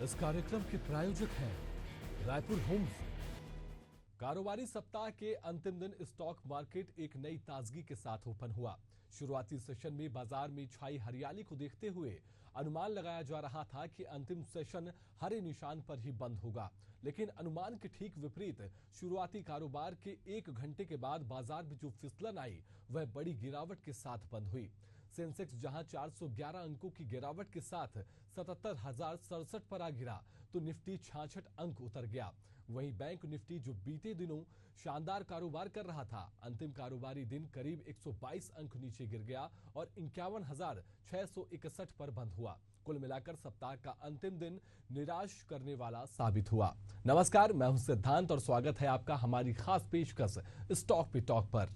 इस कार्यक्रम के प्रायोजक हैं रायपुर होम्स। कारोबारी सप्ताह के अंतिम दिन स्टॉक मार्केट एक नई ताजगी के साथ ओपन हुआ। शुरुआती सेशन में बाजार में छाई हरियाली को देखते हुए अनुमान लगाया जा रहा था कि अंतिम सेशन हरे निशान पर ही बंद होगा, लेकिन अनुमान के ठीक विपरीत शुरुआती कारोबार के 1 घंटे के बाद बाजार में जो फिसलन आई वह बड़ी गिरावट के साथ बंद हुई। सेंसेक्स जहां 411 अंकों की गिरावट के साथ 77,067 पर आ गिरा तो निफ्टी 66 अंक उतर गया। वहीं बैंक निफ्टी जो बीते दिनों शानदार कारोबार कर रहा था, अंतिम कारोबारी दिन करीब 122 अंक नीचे गिर गया और 51,661 पर बंद हुआ। कुल मिलाकर सप्ताह का अंतिम दिन निराश करने वाला साबित हुआ। नमस्कार, मैं हूं सिद्धांत और स्वागत है आपका हमारी खास पेशकश स्टॉक पे टॉक पर।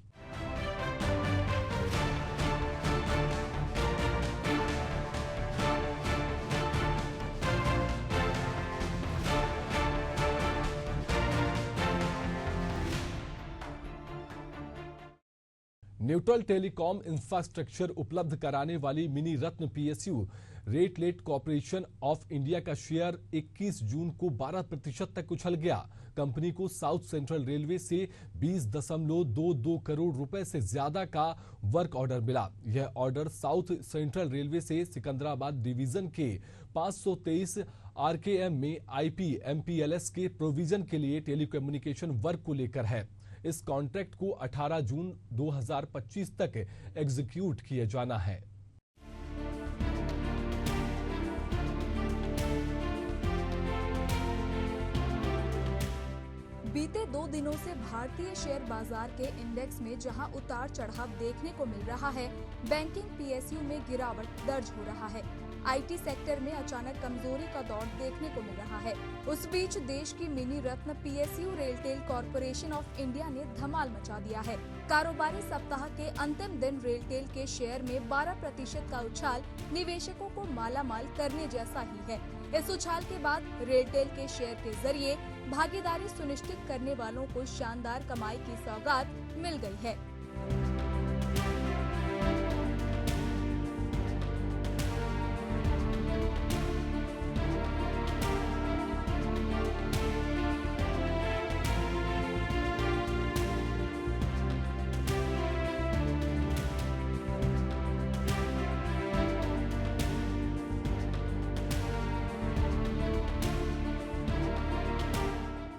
न्यूट्रल टेलीकॉम इंफ्रास्ट्रक्चर उपलब्ध कराने वाली mini Ratna PSU RailTel corporation of India का शेयर 21 जून को 12% तक उछल गया। कंपनी को साउथ सेंट्रल रेलवे से 20.22 करोड़ रुपए से ज्यादा का वर्क ऑर्डर मिला। यह ऑर्डर साउथ सेंट्रल रेलवे से सिकंदराबाद डिवीजन के 523 आरकेएम में आईपीएमपीएलएस के प्रोविजन के लिए टेलीकम्युनिकेशन वर्क को लेकर है। इस कॉन्ट्रैक्ट को 18 जून 2025 तक एग्जीक्यूट किए जाना है। बीते 2 दिनों से भारतीय शेयर बाजार के इंडेक्स में जहां उतार चढ़ाव देखने को मिल रहा है, बैंकिंग पीएसयू में गिरावट दर्ज हो रहा है। आईटी सेक्टर में अचानक कमजोरी का दौर देखने को मिल रहा है। उस बीच देश की mini Ratna PSU RailTel corporation of India ने धमाल मचा दिया है। कारोबारी सप्ताह के अंतिम दिन रेलटेल के शेयर में 12% का उछाल निवेशकों को मालामाल करने जैसा ही है। इस उछाल के बाद रेलटेल के शेयर के जरिए भागीदारी सुनिश्चित करने वालों को शानदार कमाई की सौगात मिल गई है।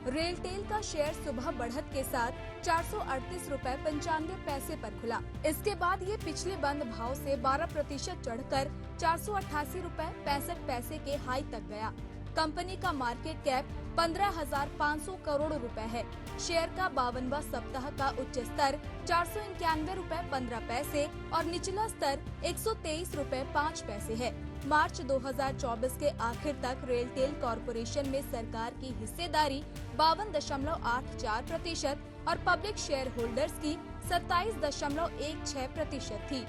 रेलटेल का शेयर सुबह बढ़त के साथ 438 रुपए 95 पैसे पर खुला। इसके बाद ये पिछले बंद भाव से 12% चढ़कर 488 रुपए 65 पैसे के हाई तक गया। कंपनी का मार्केट कैप 15,500 करोड़ रुपए है। शेयर का 52वां सप्ताह का उच्च स्तर 491 रुपए 15 पैसे और निचला स्तर 123 रुपए 5 पैसे है। मार्च 2024 के आखिर तक रेलटेल कॉर्पोरेशन में सरकार की हिस्सेदारी 52.84% और पब्लिक शेयर होल्डर्स की 27.16% थी।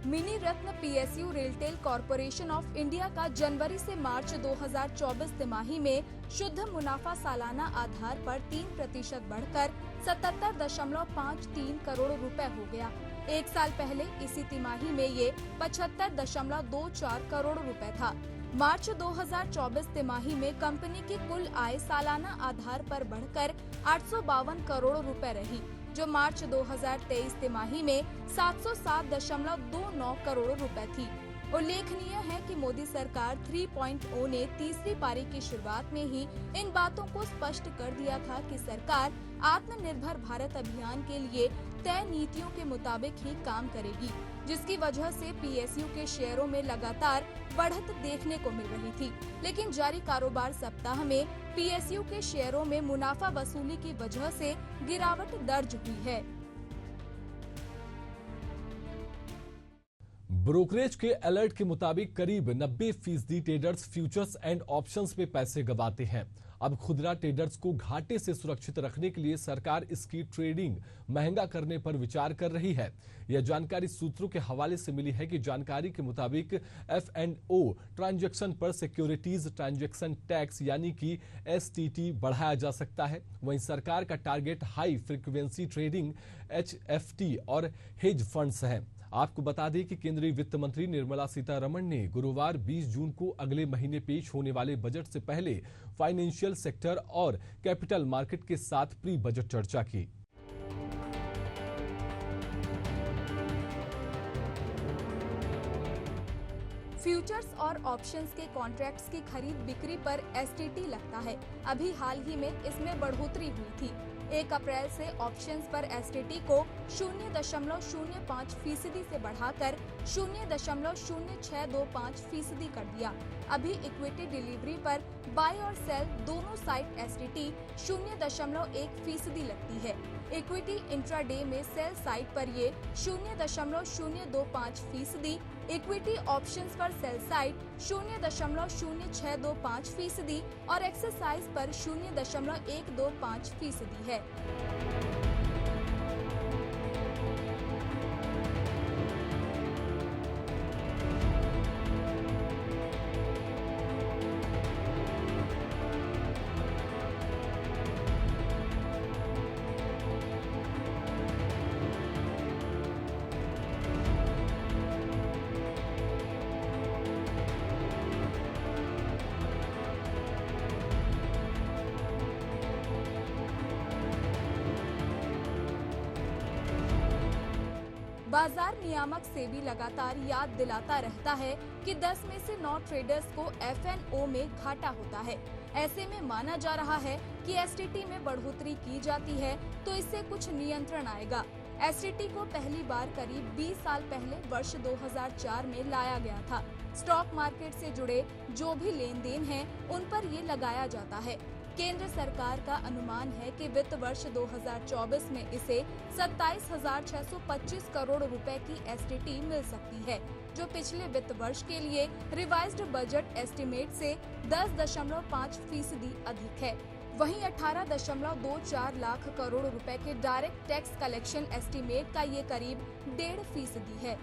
Mini Ratna PSU RailTel corporation of India का जनवरी से मार्च 2024 तिमाही में शुद्ध मुनाफा सालाना आधार पर 3% बढ़कर 77.53 करोड़ रुपए हो गया। एक साल पहले इसी तिमाही में ये 75.24 करोड़ रुपए था। मार्च 2024 तिमाही में कंपनी की कुल आय सालाना आधार पर बढ़कर 852 करोड़ रुपए रही, जो मार्च 2023 तिमाही में 707.29 करोड़ रुपए थी। उल्लेखनीय है कि मोदी सरकार 3.0 ने तीसरी पारी की शुरुआत में ही इन बातों को स्पष्ट कर दिया था कि सरकार आत्मनिर्भर भारत अभियान के लिए तय नीतियों के मुताबिक ही काम करेगी, जिसकी वजह से पीएसयू के शेयरों में लगातार बढ़त देखने को मिल रही थी। लेकिन जारी कारोबार सप्ताह में पीएसयू के शेयरों में मुनाफा वसूली की वजह से गिरावट दर्ज हुई है। ब्रोकरेज के अलर्ट के मुताबिक करीब 90% ट्रेडर्स फ्यूचर्स एंड ऑप्शंस में पैसे गंवाते हैं। अब खुदरा ट्रेडर्स को घाटे से सुरक्षित रखने के लिए सरकार इसकी ट्रेडिंग महंगा करने पर विचार कर रही है। यह जानकारी सूत्रों के हवाले से मिली है कि जानकारी के मुताबिक F&O ट्रांजैक्शन पर सिक्योरिटीज ट्रांजैक्शन टैक्स यानी कि STT बढ़ाया जा सकता है। वहीं सरकार का target high frequency trading HFT और हेज फंड्स है। आपको बता दें कि केंद्रीय वित्त मंत्री निर्मला सीतारमण ने गुरुवार 20 जून को अगले महीने पेश होने वाले बजट से पहले फाइनेंशियल सेक्टर और कैपिटल मार्केट के साथ प्री बजट चर्चा की। फ्यूचर्स और ऑप्शंस के कॉन्ट्रैक्ट्स की खरीद बिक्री पर STT लगता है। अभी हाल ही में इसमें बढ़ोतरी हुई थी। 1 अप्रैल से ऑप्शंस पर STT को 0.05% से बढ़ाकर 0.0625% कर दिया। अभी इक्विटी डिलीवरी पर बाय और सेल दोनों साइड STT 0.1% लगती है। इक्विटी इंट्राडे में सेल साइड पर ये 0.025%, इक्विटी ऑप्शंस पर सेल साइड 0.0625% और एक्सरसाइज पर 0.125% है। बाजार नियामक सेबी लगातार याद दिलाता रहता है कि 10 में से 9 ट्रेडर्स को F&O में घाटा होता है। ऐसे में माना जा रहा है कि STT में बढ़ोतरी की जाती है तो इससे कुछ नियंत्रण आएगा। STT को पहली बार करीब 20 साल पहले वर्ष 2004 में लाया गया था। स्टॉक मार्केट से जुड़े जो भी लेन देन हैं, उन पर ये लगाया जाता है। केंद्र सरकार का अनुमान है कि वित्त वर्ष 2024 में इसे 27,625 करोड़ रुपए की STT मिल सकती है, जो पिछले वित्त वर्ष के लिए रिवाइज्ड बजट एस्टिमेट से 10.5% अधिक है। वहीं 18.24 लाख करोड़ रुपए के डायरेक्ट टैक्स कलेक्शन एस्टिमेट का ये करीब 1.5% है।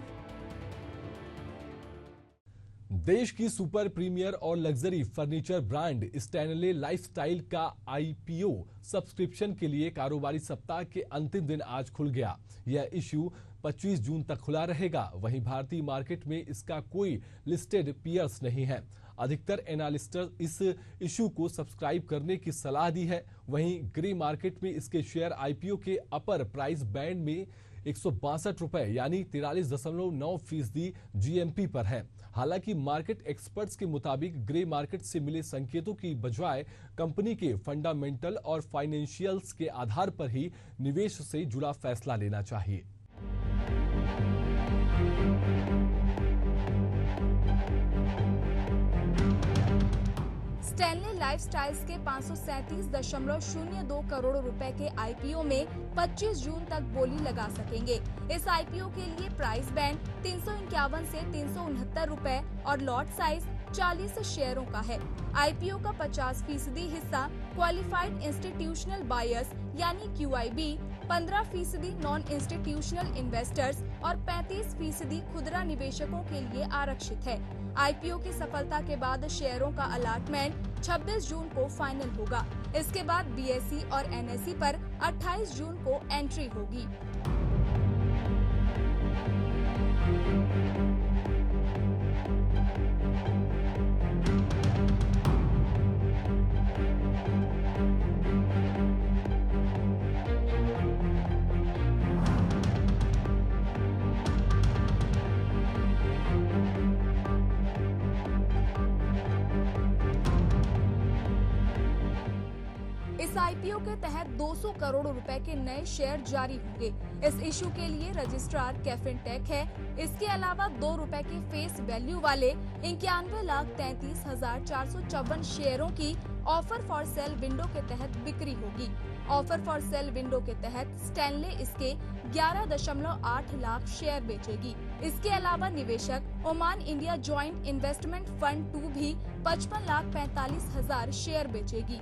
देश की सुपर प्रीमियर और luxury furniture brand Stanley lifestyle का IPO सब्सक्रिप्शन के लिए कारोबारी सप्ताह के अंतिम दिन आज खुल गया। यह इश्यू 25 जून तक खुला रहेगा। वहीं भारतीय मार्केट में इसका कोई लिस्टेड पीयर्स नहीं है। अधिकतर एनालिस्ट इस इशू को सब्सक्राइब करने की सलाह दी है। वहीं ग्रे मार्केट में इसके शेयर IPO के अपर प्राइस बैंड में 162 रुपए यानी 43.9% GMP पर है। हालांकि मार्केट एक्सपर्ट्स के मुताबिक ग्रे मार्केट से मिले संकेतों की बजाय कंपनी के फंडामेंटल और फाइनेंशियल्स के आधार पर ही निवेश से जुड़ा फैसला लेना चाहिए। स्टैनले लाइफस्टाइल्स के 537.02 करोड़ रुपए के IPO में 25 जून तक बोली लगा सकेंगे। इस IPO के लिए प्राइस बैंड 351 से 369 रुपए और लॉट साइज 40 शेयरों का है। IPO का 50% हिस्सा क्वालिफाइड इंस्टीट्यूशनल बायर्स यानी QIB, 15% नॉन इंस्टीट्यूशनल इन्वेस्टर्स और 35% खुदरा निवेशकों के लिए आरक्षित है। IPO की सफलता के बाद शेयरों का अलॉटमेंट 26 जून को फाइनल होगा। इसके बाद BSE और NSE पर 28 जून को एंट्री होगी। इस IPO के तहत 200 करोड़ रुपए के नए शेयर जारी होंगे। इस इशू के लिए रजिस्ट्रार कैफिनटेक है। इसके अलावा ₹2 के फेस वैल्यू वाले 91,33,454 शेयरों की ऑफर फॉर सेल विंडो के तहत बिक्री होगी। ऑफर फॉर सेल विंडो के तहत स्टैनले इसके 11.8 लाख शेयर बेचेगी। इसके अलावा निवेशक Oman India joint investment fund 2 भी 55,45,000 शेयर बेचेगी।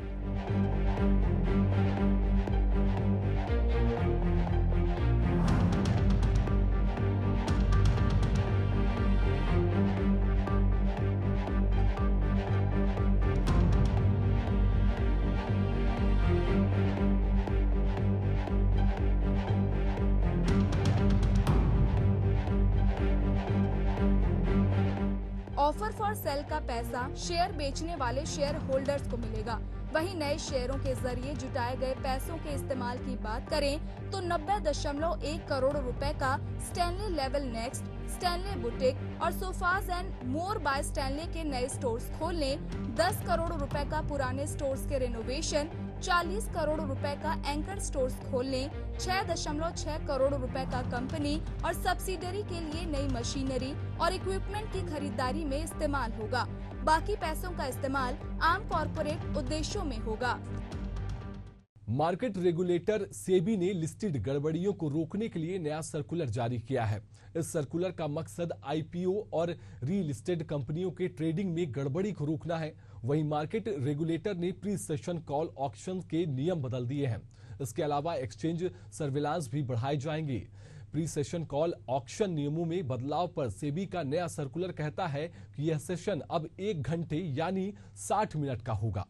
ऑफर फॉर सेल का पैसा शेयर बेचने वाले शेयर होल्डर्स को मिलेगा। वहीं नए शेयरों के जरिए जुटाए गए पैसों के इस्तेमाल की बात करें तो 90.1 करोड़ रुपए का Stanley level next, Stanley boutique और sofas and more by Stanley के नए स्टोर्स खोलने, 10 करोड़ रुपए का पुराने स्टोर्स के रेनोवेशन, 40 करोड़ रुपए का एंकर स्टोर्स खोलने, 6.6 करोड़ रुपए का कंपनी और सब्सिडरी के लिए नई मशीनरी और इक्विपमेंट की खरीदारी में इस्तेमाल होगा। बाकी पैसों का इस्तेमाल आम कॉर्पोरेट उद्देश्यों में होगा। मार्केट रेगुलेटर सेबी ने लिस्टेड गड़बड़ियों को रोकने के लिए नया सर्कुलर जारी किया है। इस सर्कुलर का मकसद आईपीओ और रीलिस्टेड कंपनियों के ट्रेडिंग में गड़बड़ी को रोकना है। वहीं मार्केट रेगुलेटर ने प्री सेशन कॉल ऑक्शन के नियम बदल दिए हैं। इसके अलावा एक्सचेंज सर्विलांस भी बढ़ाए जाएंगे। प्री सेशन कॉल ऑक्शन नियमों में बदलाव पर सेबी का नया सर्कुलर कहता है कि यह सेशन अब 1 घंटे यानी 60 मिनट का होगा।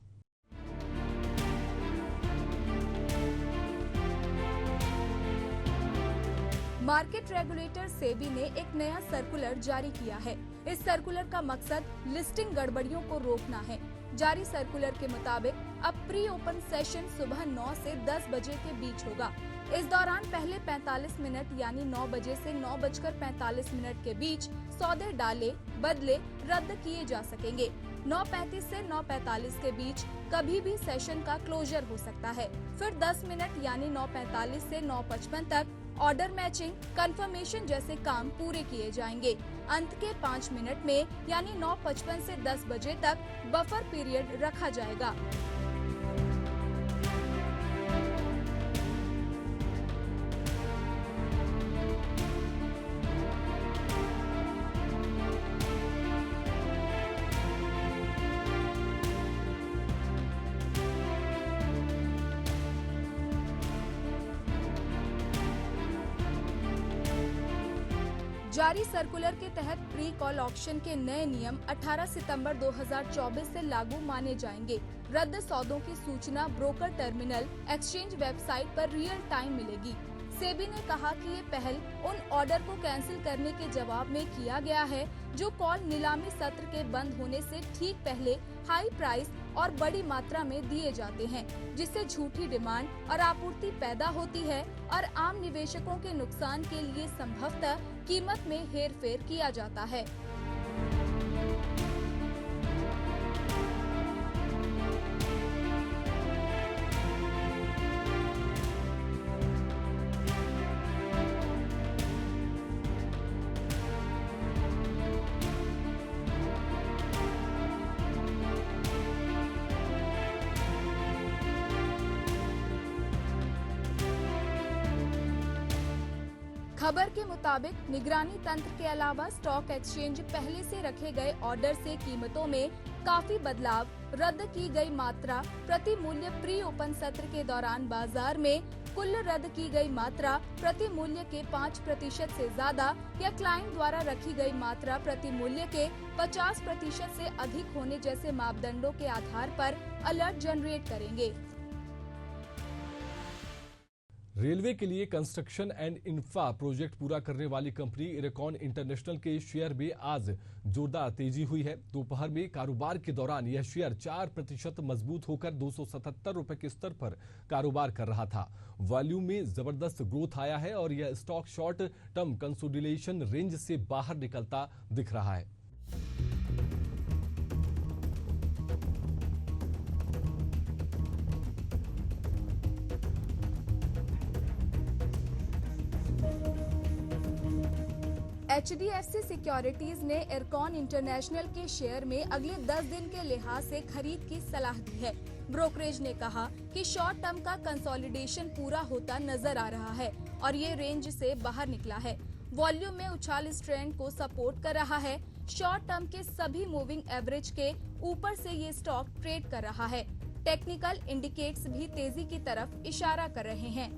मार्केट रेगुलेटर सेबी ने एक नया सर्कुलर जारी किया है। इस सर्कुलर का मकसद लिस्टिंग गड़बड़ियों को रोकना है। जारी सर्कुलर के मुताबिक अब प्री ओपन सेशन सुबह 9 से 10 बजे के बीच होगा। इस दौरान पहले 45 मिनट यानी 9 बजे से 9:45 के बीच सौदे डाले, बदले, रद्द किए जा सकेंगे। 9:35 से 9:45 के बीच कभी भी सेशन का क्लोजर हो सकता है। फिर 10 मिनट यानी 9:45 से 9:55 तक ऑर्डर मैचिंग, कंफर्मेशन जैसे काम पूरे किए जाएंगे। अंत के 5 मिनट में यानी 9:55 से 10 बजे तक बफर पीरियड रखा जाएगा। जारी सर्कुलर के तहत प्री कॉल ऑक्शन के नए नियम 18 सितंबर 2024 से लागू माने जाएंगे। रद्द सौदों की सूचना ब्रोकर टर्मिनल, एक्सचेंज वेबसाइट पर रियल टाइम मिलेगी। सेबी ने कहा कि ये पहल उन ऑर्डर को कैंसिल करने के जवाब में किया गया है जो कॉल नीलामी सत्र के बंद होने से ठीक पहले हाई प्राइस और बड़ी मात्रा में दिए जाते हैं, जिससे झूठी डिमांड और आपूर्ति पैदा होती है और आम निवेशकों के नुकसान के लिए संभवतः कीमत में हेरफेर किया जाता है। खबर के मुताबिक निगरानी तंत्र के अलावा स्टॉक एक्सचेंज पहले से रखे गए ऑर्डर से कीमतों में काफी बदलाव, रद्द की गई मात्रा, प्रति मूल्य प्री ओपन सत्र के दौरान बाजार में कुल रद्द की गई मात्रा प्रति मूल्य के 5% से ज्यादा या क्लाइंट द्वारा रखी गई मात्रा प्रति मूल्य के 50% से अधिक होने जैसे मापदंडों के आधार पर अलर्ट जनरेट करेंगे। रेलवे के लिए कंस्ट्रक्शन एंड इंफ्रा प्रोजेक्ट पूरा करने वाली कंपनी इरेकॉन इंटरनेशनल के शेयर में आज जोरदार तेजी हुई है। दोपहर में कारोबार के दौरान यह शेयर 4% मजबूत होकर 277 रुपए के स्तर पर कारोबार कर रहा था। वॉल्यूम में जबरदस्त ग्रोथ आया है और यह stock short term consolidation range से बाहर निकलता दिख रहा है। HDFC सिक्योरिटीज ने इरकॉन इंटरनेशनल के शेयर में अगले 10 दिन के लिहाज से खरीद की सलाह दी है। ब्रोकरेज ने कहा कि शॉर्ट टर्म का कंसोलिडेशन पूरा होता नजर आ रहा है और ये रेंज से बाहर निकला है। वॉल्यूम में उछाल इस ट्रेंड को सपोर्ट कर रहा है। शॉर्ट टर्म के सभी मूविंग एवरेज के ऊपर से ये स्टॉक ट्रेड कर रहा है। टेक्निकल इंडिकेटर्स भी तेजी की तरफ इशारा कर रहे हैं।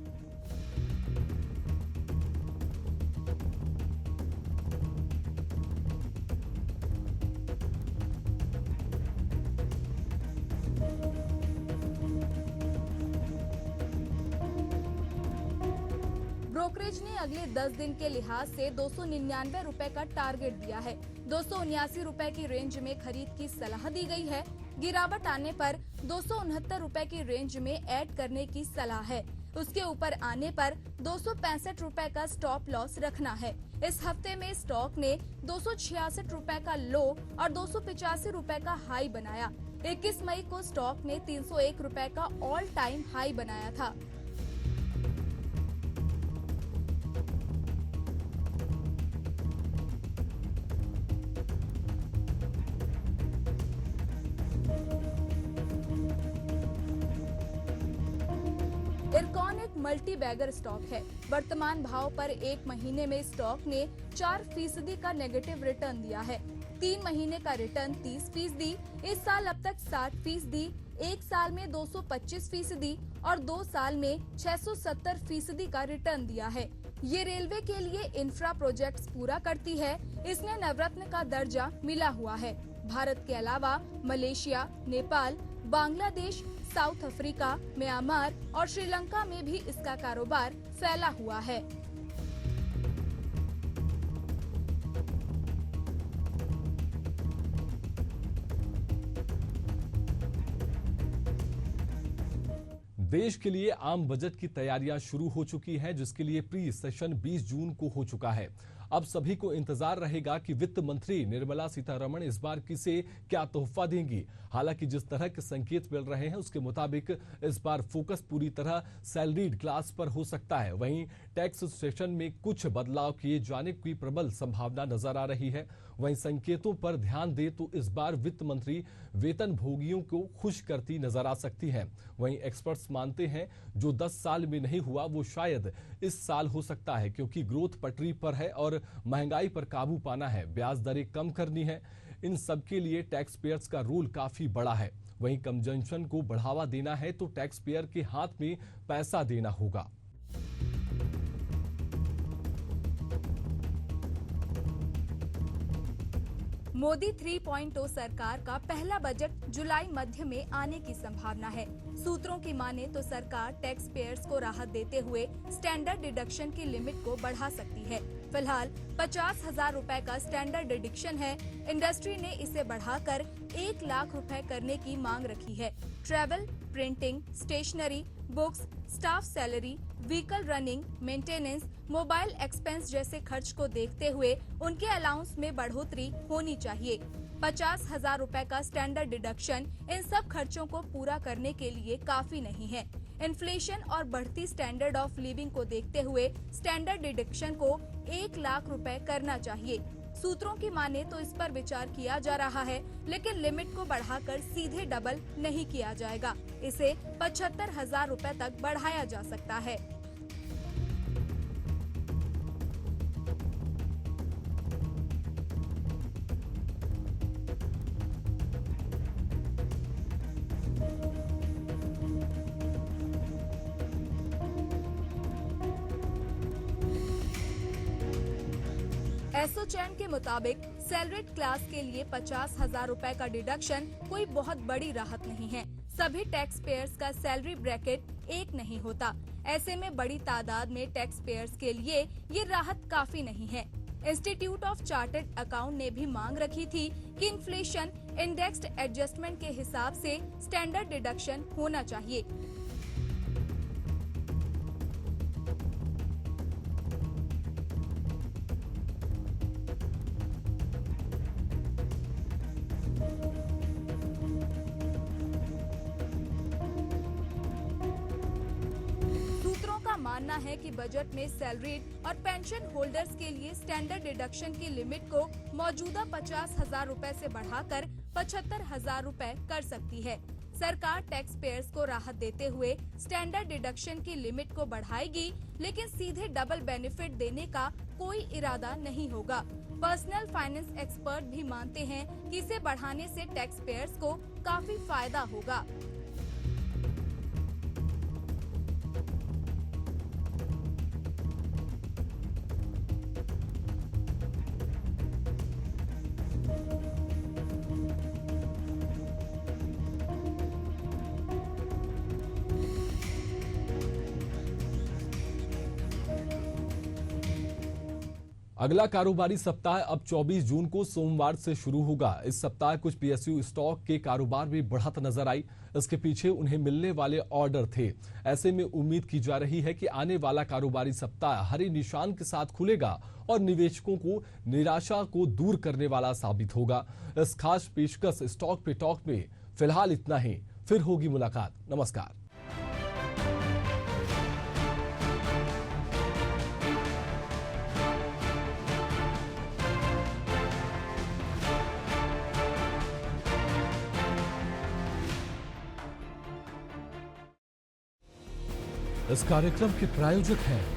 ब्रोकरेज ने अगले 10 दिन के लिहाज से 299 रुपए का टारगेट दिया है। 279 रुपए की रेंज में खरीद की सलाह दी गई है। गिरावट आने पर 269 रुपए की रेंज में ऐड करने की सलाह है। उसके ऊपर आने पर 265 रुपए का स्टॉप लॉस रखना है। इस हफ्ते में स्टॉक ने 266 रुपए का लो और 285 रुपए का हाई बनाया। 21 मई को स्टॉक ने 301 रुपए का ऑल टाइम हाई बनाया था। इरकॉन एक मल्टी बैगर स्टॉक है। वर्तमान भाव पर एक महीने में स्टॉक ने 4% का नेगेटिव रिटर्न दिया है। 3 महीने का रिटर्न 30%, इस साल अब तक 60%, एक साल में 225% और 2 साल में 670% का रिटर्न दिया है। ये रेलवे के लिए इंफ्रा प्रोजेक्ट्स पूरा करती है। इसमें नवरत्न का दर्जा मिला हुआ है। भारत के अलावा Malaysia, Nepal, Bangladesh, south Africa, Myanmar और श्रीलंका में भी इसका कारोबार फैला हुआ है। देश के लिए आम बजट की तैयारियां शुरू हो चुकी हैं, जिसके लिए प्री सेशन 20 जून को हो चुका है। अब सभी को इंतजार रहेगा कि वित्त मंत्री निर्मला सीतारमण इस बार किसे क्या तोहफा देंगी। हालांकि जिस तरह के संकेत मिल रहे हैं उसके मुताबिक इस बार फोकस पूरी तरह सैलरीड क्लास पर हो सकता है। वहीं टैक्स सेशन में कुछ बदलाव किए जाने की प्रबल संभावना नजर आ रही है। वहीं संकेतों पर ध्यान दे तो इस बार वित्त मंत्री वेतन भोगियों को खुश करती नजर आ सकती हैं। वहीं एक्सपर्ट्स मानते हैं जो 10 साल में नहीं हुआ वो शायद इस साल हो सकता है, क्योंकि ग्रोथ पटरी पर है और महंगाई पर काबू पाना है, ब्याज दरें कम करनी है। इन सब के लिए टैक्स पेयर्स का रोल काफी बड़ा है। वहीं कंजम्पशन को बढ़ावा देना है तो टैक्स पेयर के हाथ में पैसा देना होगा। मोदी 3.0 सरकार का पहला बजट जुलाई मध्य में आने की संभावना है। सूत्रों की माने तो सरकार टैक्स पेयर्स को राहत देते हुए स्टैंडर्ड डिडक्शन की लिमिट को बढ़ा सकती है। फिलहाल 50,000 रुपए का स्टैंडर्ड डिडक्शन है। इंडस्ट्री ने इसे बढ़ाकर 1 लाख रुपए करने की मांग रखी है। Travel, printing, stationery, books, staff salary, vehicle running, maintenance, mobile expense जैसे खर्च को देखते हुए उनके अलाउंस में बढ़ोतरी होनी चाहिए। 50,000 रुपए का स्टैंडर्ड डिडक्शन इन सब खर्चों को पूरा करने के लिए काफी नहीं है। इन्फ्लेशन और बढ़ती स्टैंडर्ड ऑफ लिविंग को देखते हुए स्टैंडर्ड डिडक्शन को 1 लाख रुपए करना चाहिए। सूत्रों की माने तो इस पर विचार किया जा रहा है, लेकिन लिमिट को बढ़ाकर सीधे डबल नहीं किया जाएगा। इसे 75,000 रुपए तक बढ़ाया जा सकता है। एसोचैम के मुताबिक सैलरीड क्लास के लिए 50,000 रुपए का डिडक्शन कोई बहुत बड़ी राहत नहीं है। सभी टैक्स पेयर्स का सैलरी ब्रैकेट एक नहीं होता। ऐसे में बड़ी तादाद में टैक्स पेयर्स के लिए ये राहत काफी नहीं है। इंस्टीट्यूट ऑफ चार्टर्ड अकाउंट ने भी मांग रखी थी कि इन्फ्लेशन इंडेक्स्ड एडजस्टमेंट के हिसाब से स्टैंडर्ड डिडक्शन होना चाहिए। मानना कहना है कि बजट में सैलरीड और पेंशन होल्डर्स के लिए स्टैंडर्ड डिडक्शन की लिमिट को मौजूदा 50,000 रूपए से बढ़ाकर 75,000 रूपए कर सकती है। सरकार टैक्स पेयर्स को राहत देते हुए स्टैंडर्ड डिडक्शन की लिमिट को बढ़ाएगी, लेकिन सीधे डबल बेनिफिट देने का कोई इरादा नहीं होगा। पर्सनल फाइनेंस एक्सपर्ट भी मानते हैं कि इसे बढ़ाने से टैक्स पेयर्स को काफी फायदा होगा। अगला कारोबारी सप्ताह अब 24 जून को सोमवार से शुरू होगा। इस सप्ताह कुछ पीएसयू स्टॉक के कारोबार में बढ़त नजर आई। इसके पीछे उन्हें मिलने वाले ऑर्डर थे। ऐसे में उम्मीद की जा रही है कि आने वाला कारोबारी सप्ताह हरे निशान के साथ खुलेगा और निवेशकों को निराशा को दूर करने वाला साबित होगा। इस खास पेशकश स्टॉक पे टॉक में फिलहाल इतना ही। फिर होगी मुलाकात। नमस्कार। इस कार्यक्रम के प्रायोजक हैं